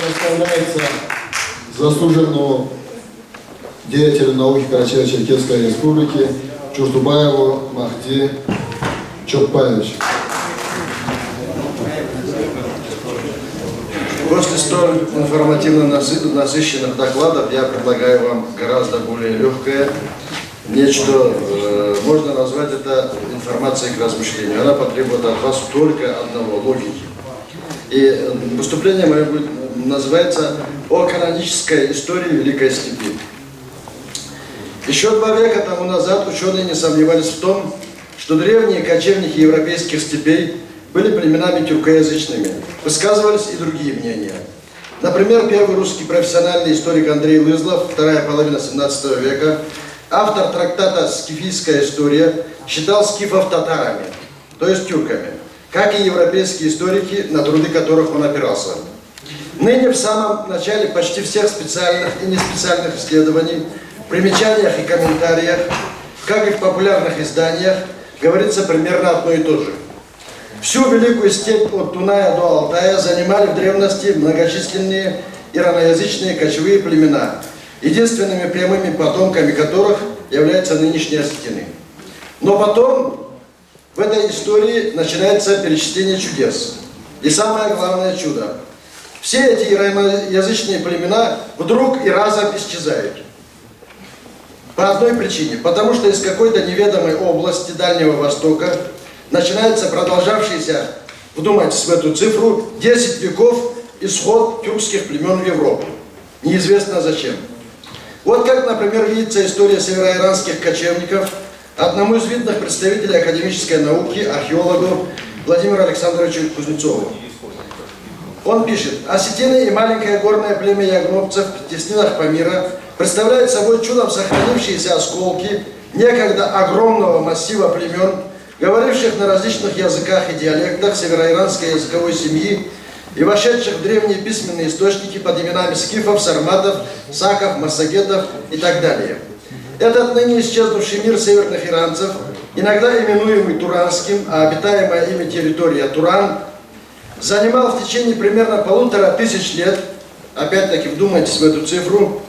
Представляется заслуженному деятелю науки Карачаево-Черкесской республики Чуртубаеву Махди Чокпаевич. После столь информативно насыщенных докладов я предлагаю вам гораздо более легкое, нечто, можно назвать это информацией к размышлению. Она потребует от вас только одного — логики. И выступление мое будет называется «О канонической истории Великой Степи». Еще 2 века тому назад ученые не сомневались в том, что древние кочевники европейских степей были племенами тюркоязычными. Высказывались и другие мнения. Например, первый русский профессиональный историк Андрей Лызлов, вторая половина 17 века, автор трактата «Скифийская история», считал скифов татарами, то есть тюрками, как и европейские историки, на труды которых он опирался. Ныне в самом начале почти всех специальных и неспециальных исследований, в примечаниях и комментариях, как и в популярных изданиях, говорится примерно одно и то же. Всю Великую Степь от Туная до Алтая занимали в древности многочисленные ираноязычные кочевые племена, единственными прямыми потомками которых являются нынешние осетины. Но потом в этой истории начинается перечисление чудес. И самое главное чудо. Все эти ираноязычные племена вдруг и разом исчезают. По одной причине. Потому что из какой-то неведомой области Дальнего Востока начинается продолжавшийся, вдумайтесь в эту цифру, 10 веков исход тюркских племен в Европу. Неизвестно зачем. Вот как, например, видится история североиранских кочевников одному из видных представителей академической науки, археологу Владимиру Александровичу Кузнецову. Он пишет: осетины и маленькое горное племя ягновцев в теснинах Памира представляют собой чудом сохранившиеся осколки некогда огромного массива племен, говоривших на различных языках и диалектах североиранской языковой семьи и вошедших в древние письменные источники под именами скифов, сарматов, саков, массагетов и так далее. Этот ныне исчезнувший мир северных иранцев, иногда именуемый Туранским, а обитаемая ими территория Туран, занимал в течение примерно 1500 лет, опять-таки вдумайтесь в эту цифру,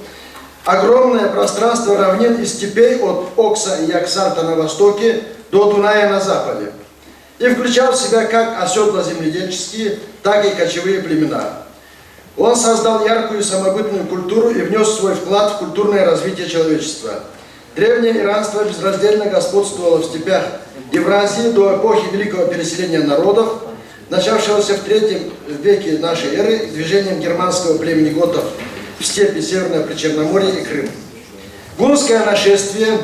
огромное пространство равнин и степей от Окса и Яксарта на востоке до Дуная на западе, и включал в себя как оседло-земледельческие, так и кочевые племена. Он создал яркую самобытную культуру и внес свой вклад в культурное развитие человечества. Древнее иранство безраздельно господствовало в степях Евразии до эпохи великого переселения народов, начавшегося в III веке нашей эры движением германского племени готов в степи Северное Причерноморье и Крым. Гунское нашествие,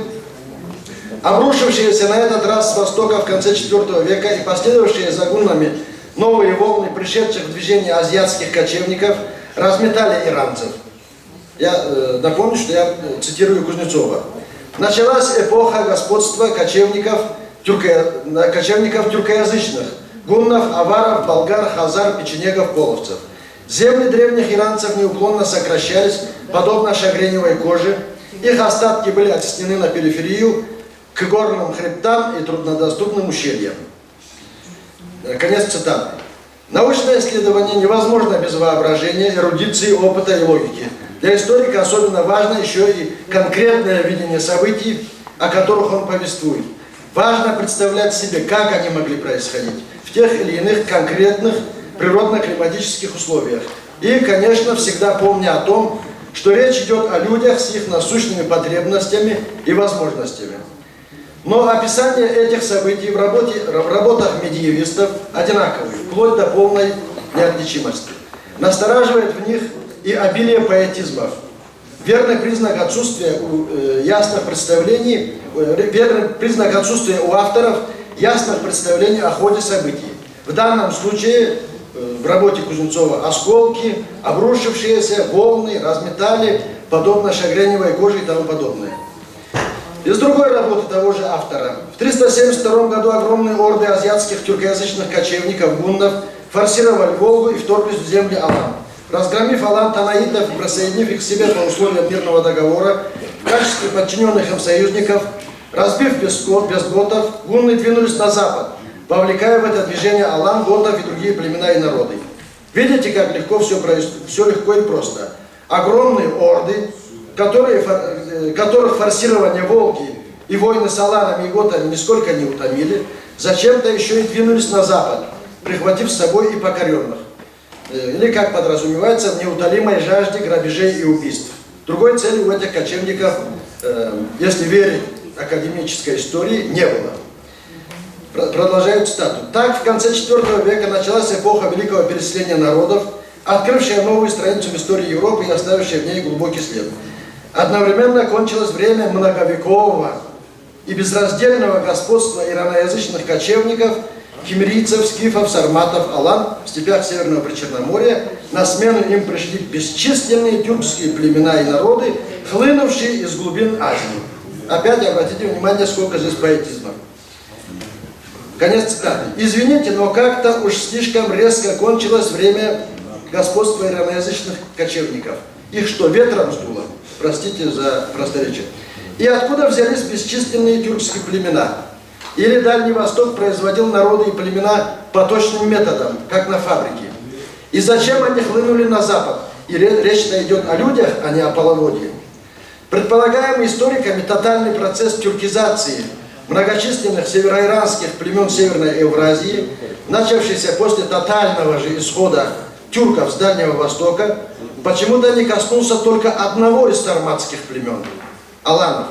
обрушившееся на этот раз с востока в конце IV века и последовавшие за гуннами новые волны пришедших в движение азиатских кочевников, разметали иранцев. Я напомню, что я цитирую Кузнецова. Началась эпоха господства кочевников тюркоязычных, гуннов, аваров, болгар, хазар, печенегов, половцев. Земли древних иранцев неуклонно сокращались, подобно шагреневой коже. Их остатки были оттеснены на периферию, к горным хребтам и труднодоступным ущельям. Конец цитаты. Научное исследование невозможно без воображения, эрудиции, опыта и логики. Для историка особенно важно еще и конкретное видение событий, о которых он повествует. Важно представлять себе, как они могли происходить в тех или иных конкретных природно-климатических условиях. И, конечно, всегда помня о том, что речь идет о людях с их насущными потребностями и возможностями. Но описание этих событий в работах медиевистов одинаковы, вплоть до полной неотличимости. Настораживает в них и обилие поэтизмов. Верный признак отсутствия ясных представлений, верный признак отсутствия у авторов ясных представлений о ходе событий. В данном случае в работе Кузнецова осколки, обрушившиеся, волны, разметали, подобно шагреневой коже и тому подобное. Из другой работы того же автора. В 372 году огромные орды азиатских тюркоязычных кочевников, гуннов, форсировали Волгу и вторглись в земли Алан. Разгромив Алан танаитов, присоединив их к себе по условиям мирного договора, в качестве подчиненных им союзников, разбив безготов, гунны двинулись на запад, вовлекая в это движение Алан, готов и другие племена и народы. Видите, как легко все легко и просто. Огромные орды, которых форсирование Волги и войны с Аланами и готами нисколько не утомили, зачем-то еще и двинулись на запад, прихватив с собой и покоренных. Или, как подразумевается, в неутолимой жажде грабежей и убийств. Другой цели у этих кочевников, если верить академической истории, не было. Продолжаю цитату. Так, в конце IV века началась эпоха великого переселения народов, открывшая новую страницу в истории Европы и оставившая в ней глубокий след. Одновременно кончилось время многовекового и безраздельного господства ираноязычных кочевников, киммерийцев, скифов, сарматов, алан в степях Северного Причерноморья. На смену им пришли бесчисленные тюркские племена и народы, хлынувшие из глубин Азии. Опять обратите внимание, сколько здесь поэтизма. Конец цитаты. Извините, но как-то уж слишком резко кончилось время господства ираноязычных кочевников. Их что, ветром сдуло? Простите за просторечие. И откуда взялись бесчисленные тюркские племена? Или Дальний Восток производил народы и племена поточным методом, как на фабрике? И зачем они хлынули на запад? И речь-то идет о людях, а не о половодье. Предполагаемый историками тотальный процесс тюркизации многочисленных североиранских племен Северной Евразии, начавшийся после тотального же исхода тюрков с Дальнего Востока, почему-то не коснулся только одного из сарматских племен – аланов.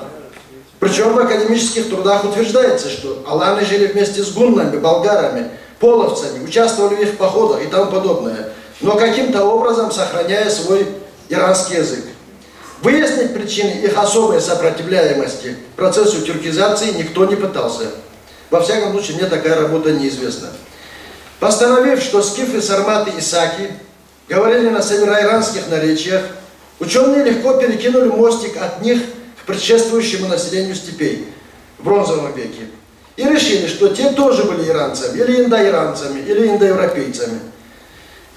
Причем в академических трудах утверждается, что аланы жили вместе с гуннами, болгарами, половцами, участвовали в их походах и тому подобное, но каким-то образом сохраняя свой иранский язык. Выяснить причины их особой сопротивляемости процессу тюркизации никто не пытался. Во всяком случае, мне такая работа неизвестна. Постановив, что скифы, сарматы и саки говорили на североиранских наречиях, ученые легко перекинули мостик от них к предшествующему населению степей в бронзовом веке и решили, что те тоже были иранцами, или индоиранцами, или индоевропейцами,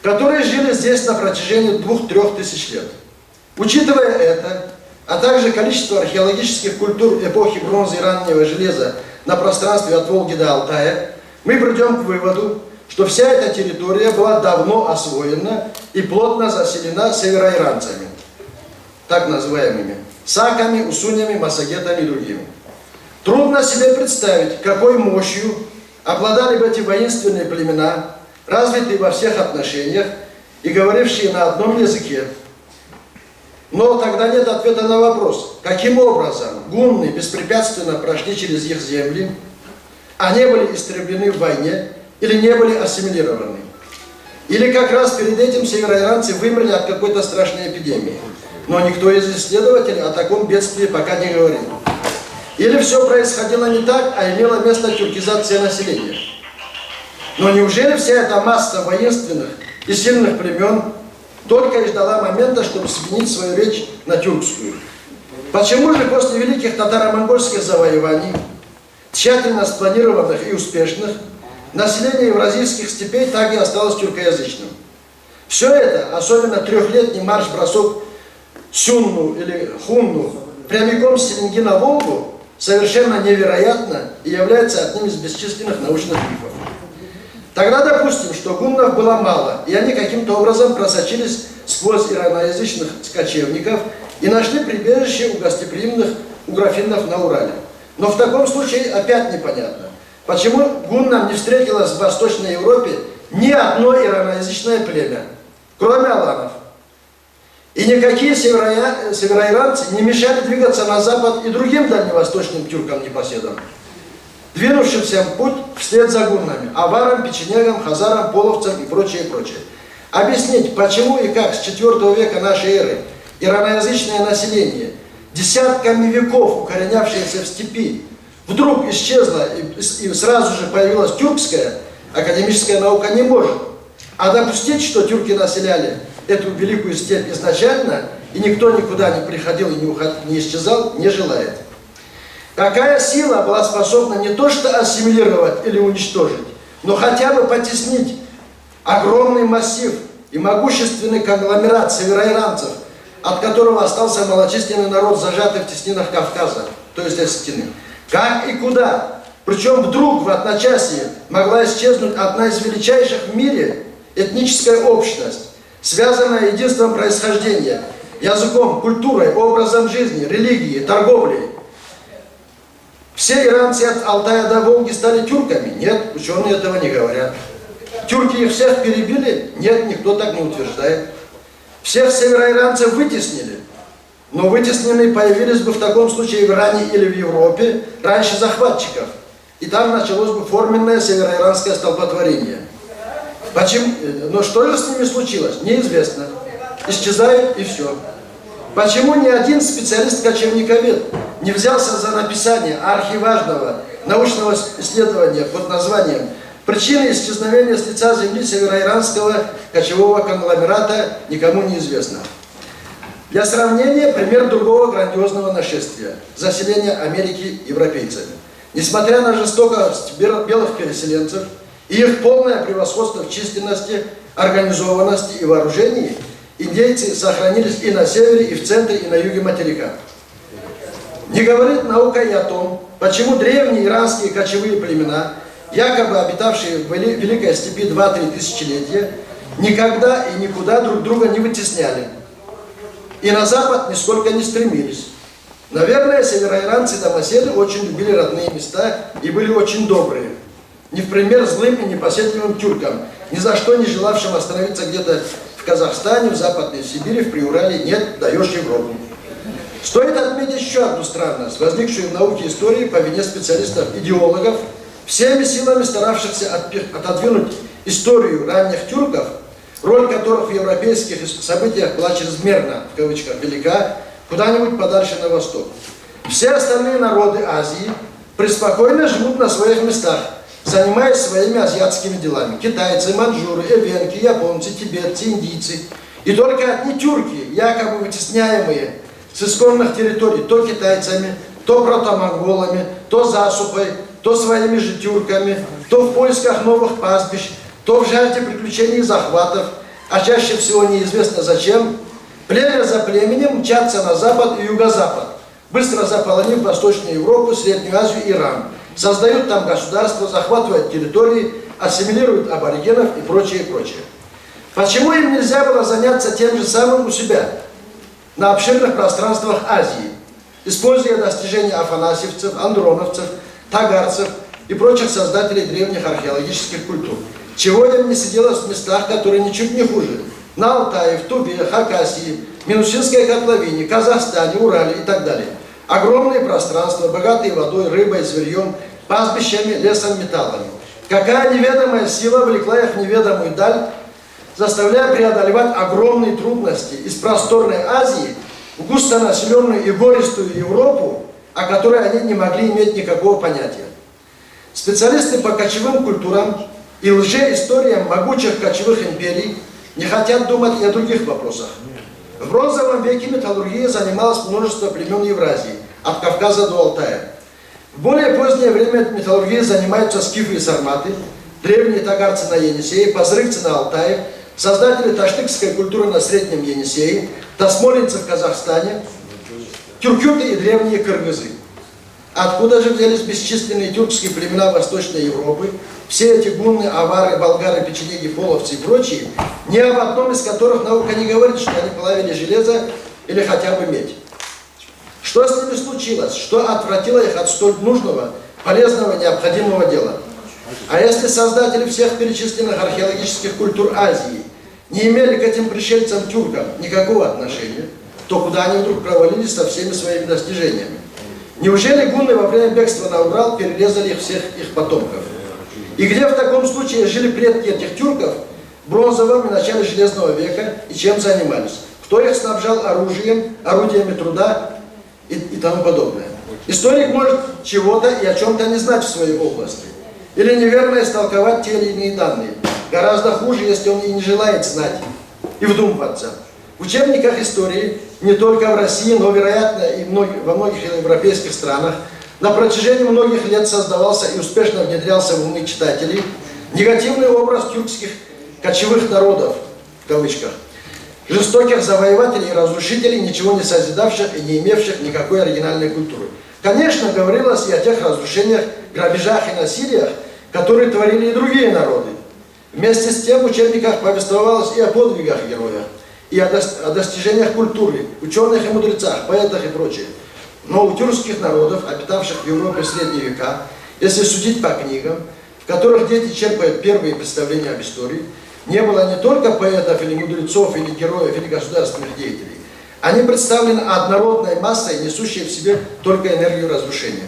которые жили здесь на протяжении 2-3 тысяч лет. Учитывая это, а также количество археологических культур эпохи бронзы и раннего железа на пространстве от Волги до Алтая, мы придем к выводу, что вся эта территория была давно освоена и плотно заселена североиранцами, так называемыми саками, усунями, массагетами и другими. Трудно себе представить, какой мощью обладали бы эти воинственные племена, развитые во всех отношениях и говорившие на одном языке. Но тогда нет ответа на вопрос, каким образом гунны беспрепятственно прошли через их земли, а не были истреблены в войне или не были ассимилированы. Или как раз перед этим североиранцы вымерли от какой-то страшной эпидемии. Но никто из исследователей о таком бедствии пока не говорил. Или все происходило не так, а имела место тюркизация населения. Но неужели вся эта масса воинственных и сильных племен только и ждала момента, чтобы сменить свою речь на тюркскую? Почему же после великих татаро-монгольских завоеваний, тщательно спланированных и успешных, население евразийских степей так и осталось тюркоязычным? Все это, особенно трехлетний марш-бросок Сюнну или Хунну, прямиком с Селенги на Волгу, совершенно невероятно и является одним из бесчисленных научных мифов. Тогда допустим, что гуннов было мало, и они каким-то образом просочились сквозь ираноязычных кочевников и нашли прибежище у гостеприимных угрофиннов на Урале. Но в таком случае опять непонятно, почему гуннам не встретилось в Восточной Европе ни одно ираноязычное племя, кроме аланов. И никакие североиранцы не мешали двигаться на запад и другим дальневосточным тюркам-непоседам, двинувшимся в путь вслед за гуннами, аварам, печенегам, хазарам, половцам и прочее, прочее. Объяснить, почему и как с IV века нашей эры ираноязычное население, десятками веков укоренявшееся в степи, вдруг исчезло и сразу же появилась тюркская, академическая наука не может. А допустить, что тюрки населяли эту великую степь изначально, и никто никуда не приходил и не исчезал, не желает. Какая сила была способна не то что ассимилировать или уничтожить, но хотя бы потеснить огромный массив и могущественный конгломерат североиранцев, от которого остался малочисленный народ, зажатый в теснинах Кавказа, то есть Осетины. Как и куда? Причем вдруг в одночасье могла исчезнуть одна из величайших в мире этническая общность, связанная единством происхождения, языком, культурой, образом жизни, религией, торговлей. Все иранцы от Алтая до Волги стали тюрками? Нет, ученые этого не говорят. Тюрки их всех перебили? Нет, никто так не утверждает. Всех североиранцев вытеснили. Но вытесненные появились бы в таком случае в Иране или в Европе раньше захватчиков. И там началось бы форменное североиранское столпотворение. Почему? Но что же с ними случилось? Неизвестно. Исчезают и все. Почему ни один специалист-кочевниковед не взялся за написание архиважного научного исследования под названием «Причины исчезновения с лица земли североиранского кочевого конгломерата никому не известно». Для сравнения, пример другого грандиозного нашествия – заселение Америки европейцами. Несмотря на жестокость белых переселенцев и их полное превосходство в численности, организованности и вооружении, индейцы сохранились и на севере, и в центре, и на юге материка. Не говорит наука и о том, почему древние иранские кочевые племена, якобы обитавшие в Великой степи 2-3 тысячелетия, никогда и никуда друг друга не вытесняли. И на запад нисколько не стремились. Наверное, североиранцы-домоседы очень любили родные места и были очень добрые. Не в пример злым и непоседливым тюркам, ни за что не желавшим остановиться где-то в Казахстане, в Западной Сибири, в Приурале, нет, даешь Европу. Стоит отметить еще одну странность, возникшую в науке истории по вине специалистов-идеологов, всеми силами старавшихся отодвинуть историю ранних тюрков, роль которых в европейских событиях была чрезмерно, в кавычках, велика, куда-нибудь подальше на восток. Все остальные народы Азии преспокойно живут на своих местах, занимаясь своими азиатскими делами. Китайцы, маньчжуры, эвенки, японцы, тибетцы, индийцы. И только одни тюрки, якобы вытесняемые с исконных территорий то китайцами, то протомонголами, то засухой, то своими же тюрками, то в поисках новых пастбищ, то в жажде приключений и захватов, а чаще всего неизвестно зачем, племя за племенем мчатся на запад и юго-запад, быстро заполонив Восточную Европу, Среднюю Азию и Иран. Создают там государства, захватывают территории, ассимилируют аборигенов и прочее, прочее. Почему им нельзя было заняться тем же самым у себя, на обширных пространствах Азии, используя достижения афанасьевцев, андроновцев, тагарцев и прочих создателей древних археологических культур? Чего им не сиделось в местах, которые ничуть не хуже? На Алтае, в Туве, Хакасии, Минусинской котловине, Казахстане, Урале и так далее. Огромные пространства, богатые водой, рыбой, зверьем, пастбищами, лесом, металлами. Какая неведомая сила влекла их в неведомую даль, заставляя преодолевать огромные трудности из просторной Азии в густонаселенную и гористую Европу, о которой они не могли иметь никакого понятия. Специалисты по кочевым культурам и лжеисториям могучих кочевых империй не хотят думать и о других вопросах. В бронзовом веке металлургией занималось множество племен Евразии, от Кавказа до Алтая. В более позднее время металлургией занимаются скифы и сарматы, древние тагарцы на Енисее, пазырыкцы на Алтае, создатели таштыкской культуры на Среднем Енисее, тасмолинцы в Казахстане, тюркюты и древние кыргызы. Откуда же взялись бесчисленные тюркские племена Восточной Европы, все эти гунны, авары, болгары, печенеги, половцы и прочие, ни об одном из которых наука не говорит, что они плавили железо или хотя бы медь. Что с ними случилось? Что отвратило их от столь нужного, полезного, необходимого дела? А если создатели всех перечисленных археологических культур Азии не имели к этим пришельцам-тюркам никакого отношения, то куда они вдруг провалились со всеми своими достижениями? Неужели гунны во время бегства на Урал перерезали всех их потомков? И где в таком случае жили предки этих тюрков в бронзовом и начале Железного века и чем занимались? Кто их снабжал оружием, орудиями труда и тому подобное? Историк может чего-то и о чем-то не знать в своей области. Или неверно истолковать те или иные данные. Гораздо хуже, если он и не желает знать и вдумываться. В учебниках истории, не только в России, но, вероятно, и во многих европейских странах, на протяжении многих лет создавался и успешно внедрялся в умы читателей негативный образ тюркских кочевых народов, в кавычках, жестоких завоевателей и разрушителей, ничего не созидавших и не имевших никакой оригинальной культуры. Конечно, говорилось и о тех разрушениях, грабежах и насилиях, которые творили и другие народы. Вместе с тем в учебниках повествовалось и о подвигах героев, и о достижениях культуры, ученых и мудрецах, поэтах и прочее. Но у тюркских народов, обитавших в Европе в средние века, если судить по книгам, в которых дети черпают первые представления об истории, не было не только поэтов или мудрецов, или героев, или государственных деятелей. Они представлены однородной массой, несущей в себе только энергию разрушения.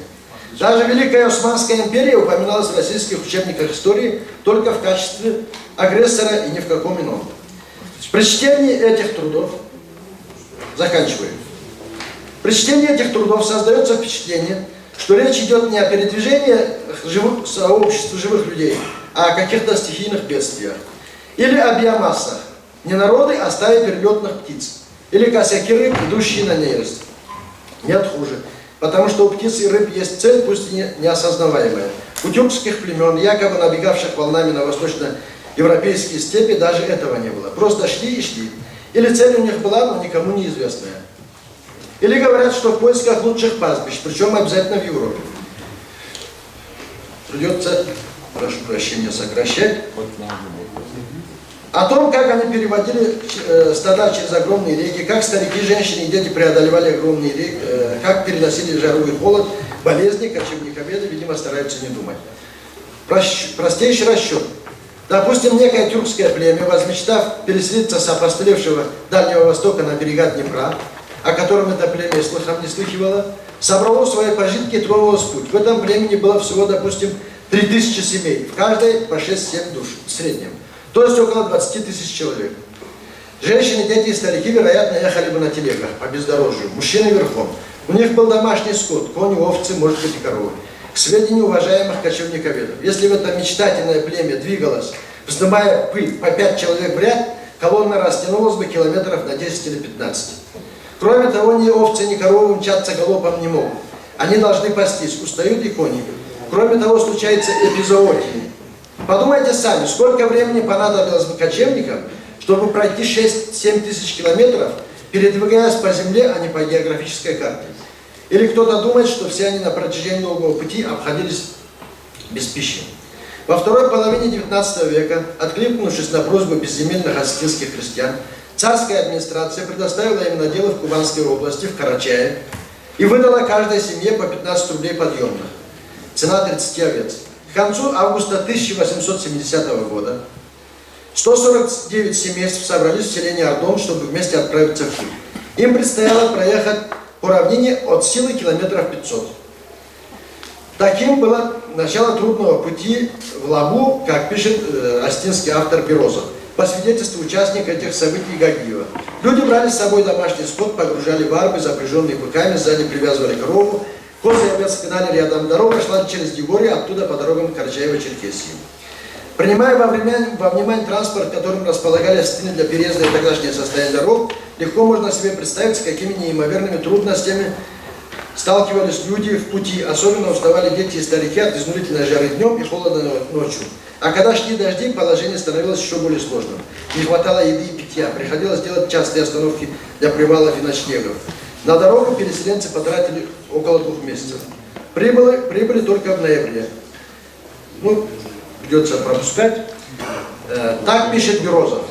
Даже Великая Османская империя упоминалась в российских учебниках истории только в качестве агрессора и ни в каком ином. При чтении этих трудов, заканчиваем, при чтении этих трудов создается впечатление, что речь идет не о передвижении сообщества живых людей, а о каких-то стихийных бедствиях. Или о биомассах. Не народы, а стаи перелетных птиц. Или косяки рыб, идущие на нерест. Нет, хуже. Потому что у птиц и рыб есть цель, пусть и неосознаваемая. У тюркских племен, якобы набегавших волнами на восточноевропейские степи, даже этого не было. Просто шли и шли. Или цель у них была, но никому неизвестная. Или говорят, что в поисках лучших пастбищ, причем обязательно в Европе. Придется, прошу прощения, сокращать. О том, как они переводили стада через огромные реки, как старики, женщины и дети преодолевали огромные реки, как переносили жару и холод, болезни, кочевниковеды, видимо, стараются не думать. Простейший расчет. Допустим, некое тюркское племя, возмечтав переселиться с опостылевшего Дальнего Востока на берега Днепра, о котором это племя слыхом не слыхивало, собрало свои пожитки и тронулось в путь. В этом племени было всего, допустим, 3000 семей, в каждой по 6-7 душ в среднем. То есть около 20 000 человек. Женщины, дети и старики, вероятно, ехали бы на телегах по бездорожью, мужчины верхом. У них был домашний скот, кони, овцы, может быть и коровы. К сведению уважаемых кочевниковедов, если в это мечтательное племя двигалось, вздымая пыль по 5 человек в ряд, колонна растянулась бы километров на 10 или 15. Кроме того, ни овцы, ни коровы мчаться галопом не могут. Они должны пастись, устают и кони. Кроме того, случается эпизоотия. Подумайте сами, сколько времени понадобилось бы кочевникам, чтобы пройти 6-7 тысяч километров, передвигаясь по земле, а не по географической карте. Или кто-то думает, что все они на протяжении долгого пути обходились без пищи. Во второй половине XIX века, откликнувшись на просьбу безземельных осетинских крестьян, царская администрация предоставила им наделы в Кубанской области, в Карачае, и выдала каждой семье по 15 рублей подъемных. Цена 30 овец. К концу августа 1870 года 149 семейств собрались в селении Ардон, чтобы вместе отправиться в путь. Им предстояло проехать по равнине от силы километров 500. Таким было начало трудного пути в Лабу, как пишет остинский автор Берозов, по свидетельству участника этих событий Гагиева. Люди брали с собой домашний скот, погружали в арбы, запряженные быками, сзади привязывали корову, козы и овец спинали рядом. Дорога шла через Дегорье, оттуда по дорогам Карачаева-Черкесии. Принимая во внимание транспорт, которым располагали стены для переезда и тогдашнее состояние дорог, легко можно себе представить, с какими неимоверными трудностями сталкивались люди в пути. Особенно уставали дети и старики от изнурительной жары днем и холода ночью. А когда шли дожди, положение становилось еще более сложным. Не хватало еды и питья, приходилось делать частые остановки для привалов и ночлегов. На дорогу переселенцы потратили около 2 месяцев. Прибыли только в ноябре. Ну, придется пропускать. Так пишет Берозов.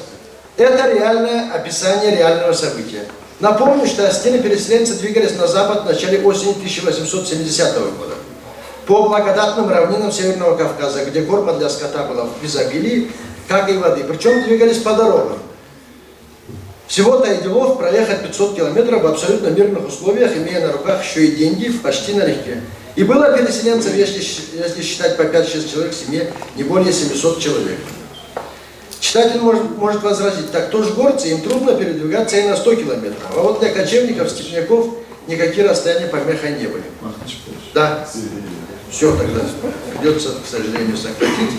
Это реальное описание реального события. Напомню, что остины-переселенцы двигались на запад в начале осени 1870 года. По благодатным равнинам Северного Кавказа, где корма для скота была в изобилии, как и воды. Причем двигались по дорогам. Всего-то и делов проехать 500 километров в абсолютно мирных условиях, имея на руках еще и деньги, почти налегке. И было переселенцев, если считать по 5-6 человек в семье, не более 700 человек. Читатель может возразить, так то ж горцы, им трудно передвигаться и на 100 километров. А вот для кочевников, степняков, никакие расстояния помехой не были. Да. Все, тогда придется, к сожалению, сократить.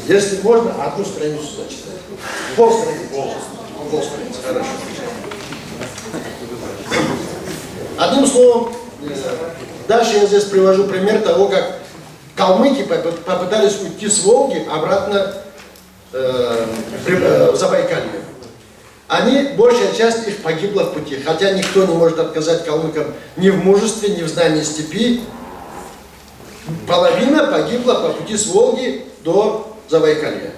Если можно, одну страницу зачитать. Полстраницы, хорошо. Одним словом, дальше я здесь привожу пример того, как калмыки попытались уйти с Волги обратно в Забайкалье. Большая часть их погибла в пути, хотя никто не может отказать калмыкам ни в мужестве, ни в знании степи. Половина погибла по пути с Волги до Забайкалья.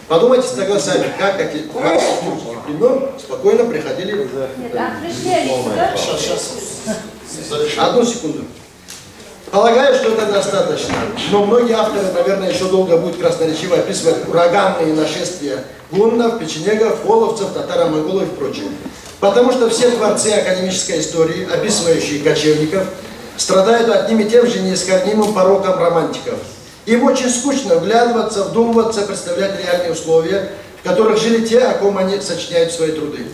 Подумайте тогда сами, как эти 20 тюркских племен спокойно приходили. Одну секунду. Полагаю, что это достаточно, но многие авторы, наверное, еще долго будут красноречиво описывать ураганные нашествия гуннов, печенегов, половцев, татаро-монголов и прочих. Потому что все творцы академической истории, описывающие кочевников, страдают одним и тем же неискоренимым пороком романтиков. Им очень скучно вглядываться, вдумываться, представлять реальные условия, в которых жили те, о ком они сочиняют свои труды.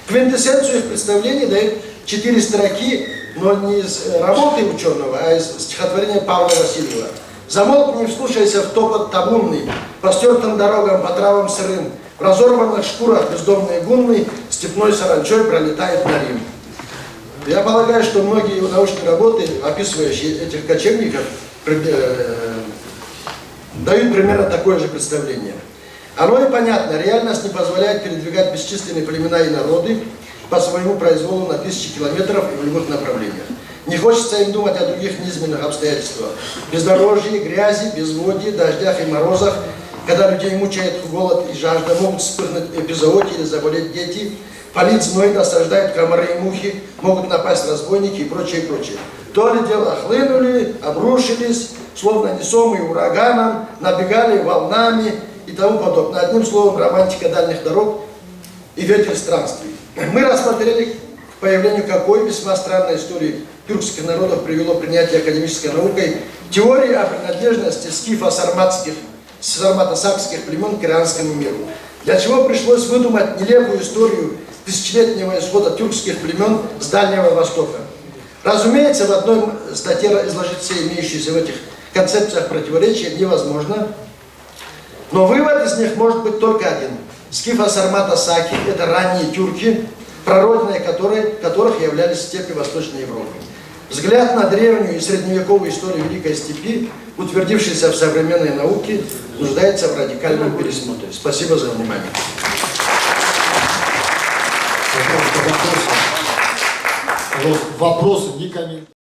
Квинтэссенцию их представлений дают 4 строки, но не из работы ученого, а из стихотворения Павла Васильева. «Замолкни, вслушайся в топот табунный, по стертым дорогам, по травам сырым, в разорванных шкурах бездомные гунны степной саранчой пролетают на Рим». Я полагаю, что многие научные работы, описывающие этих кочевников, дают примерно такое же представление. Оно и понятно, реальность не позволяет передвигать бесчисленные племена и народы по своему произволу на тысячи километров и в любых направлениях. Не хочется им думать о других низменных обстоятельствах. Бездорожье, грязи, безводье, дождях и морозах, когда людей мучает голод и жажда, могут вспыхнуть эпизоотии или заболеть дети, палить знойно, осаждают комары и мухи, могут напасть разбойники и прочее, и прочее. То ли дело хлынули, обрушились, словно несомые ураганом, набегали волнами и тому подобное. Одним словом, романтика дальних дорог и ветер странствий. Мы рассмотрели к появлению какой весьма странной истории тюркских народов привело принятие академической наукой теории о принадлежности скифо-сармато-сакских племен к иранскому миру. Для чего пришлось выдумать нелепую историю тысячелетнего исхода тюркских племен с Дальнего Востока. Разумеется, в одной статье изложить все имеющиеся в этих концепциях противоречия невозможно, но вывод из них может быть только один. Скифо-сармато-саки – это ранние тюрки, прародиной которых являлись степи Восточной Европы. Взгляд на древнюю и средневековую историю Великой Степи, утвердившийся в современной науке, нуждается в радикальном пересмотре. Спасибо за внимание. Вопросы, не комментарии.